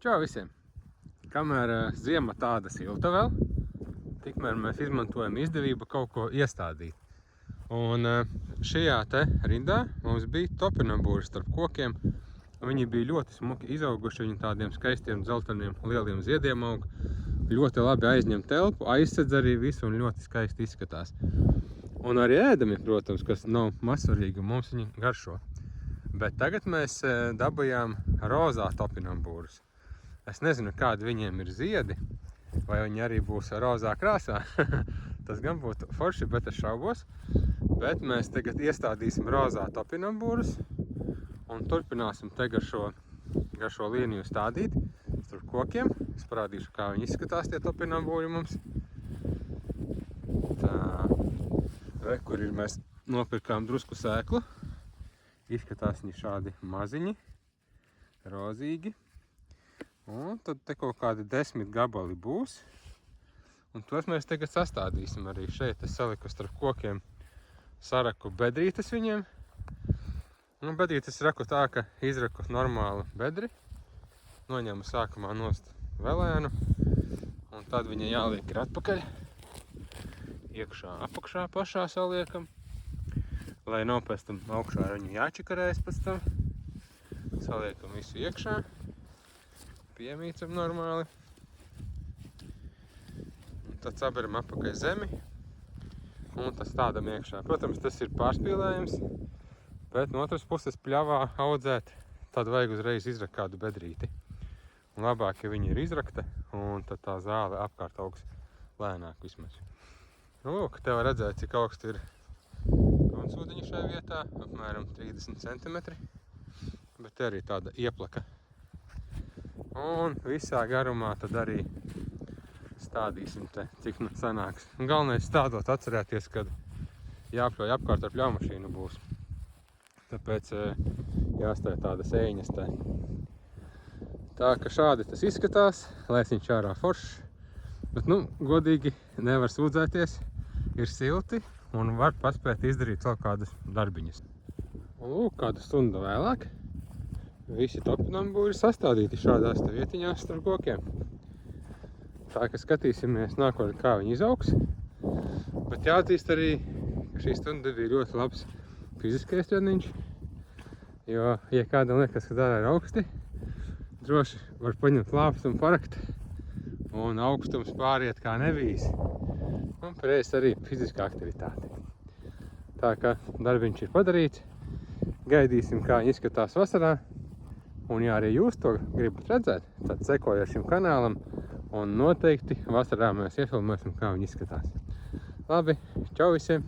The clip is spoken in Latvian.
Čau visiem! Kamēr ziema tāda silta vēl, tikmēr mēs izmantojam izdevību kaut ko iestādīt. Un šajā te rindā mums bija topinambūri starp kokiem. Viņi bija ļoti smuki izauguši, viņi tādiem skaistiem, dzelteniem, lieliem ziediem aug. Ļoti labi aizņem telpu, aizsedz arī visu un ļoti skaisti izskatās. Un arī ēdami, protams, kas nav mazsvarīgi, mums viņi garšo. Bet tagad mēs dabujām rozā topinambūrus. Es nezinu, kādi viņiem ir ziedi, vai viņi arī būs rozā krāsā. Tas gan būtu forši, bet es šaubos. Bet mēs tagad iestādīsim rozā topinambūrus un turpināsim te gar šo līniju stādīt starp kokiem. Es parādīšu, kā viņi izskatās tie topinambūri mums. Tā, kur ir mēs nopirkām drusku sēklu. Izskatās viņi šādi maziņi, rozīgi. Un tad te kaut kādi 10 gabali būs. Un tos mēs tagad sastādīsim arī šeit. Es saliku starp kokiem, saraku bedrītes viņiem. Un bedrītes raku tā, ka izraku normālu bedri. Noņemu sākumā nost velēnu. Un tad viņa jāliek ir atpakaļ. Iekšā, apakšā pašā saliekam. Lai nav pēc tam augšā viņu jāčakarēs pēc tam. Saliekam visu iekšā. Piemīcam normāli. Un tad saberam apakaļ zemi. Un tas stādam iekšā. Protams, tas ir pārspīlējums. Bet no otras puses pļavā audzēt, tad vajag uzreiz izrakt kādu bedrīti. Un labāk, ja viņi ir izrakta, un tad tā zāle apkārt augs lēnāk vismaz. Nu, lūk, te var redzēt, cik augsti ir gruntsūdeņi šajā vietā. Apmēram 30 cm. Bet te arī tāda ieplaka. Un visā garumā tad arī stādīsim te, cik nu sanāks. Un galvenais stādot atcerēties, kad jāpļauj apkārt ar pļaumašīnu būs. Tāpēc jāstāj tādas ēņas te. Tā ka šādi tas izskatās, lēsiņš ārā foršs. Bet, nu, godīgi nevar sūdzēties, ir silti un var paspēt izdarīt vēl kādas darbiņas. Un lūk, kādu stundu vēlāk. Visi topinambūri sastādīti šādās te vietiņās starp kokiem. Tā ka skatīsimies nākotnē, kā viņi izaugs. Bet jāatzīst arī, ka šī stunda bija ļoti labs fiziskais treniņš. Jo, ja kādam liekas, ka dārā ir augsti, droši var paņemt lāpstu un parakt. Un augstums pāriet kā nebijis. Un pareiz arī fiziskā aktivitāte. Tā ka darbiņš ir padarīts. Gaidīsim, kā viņi izskatās vasarā. Un ja arī jūs to gribat redzēt, tad sekojiet šim kanālam un noteikti vasarā mēs iefilmēsim, kā viņi izskatās. Labi, čau visiem!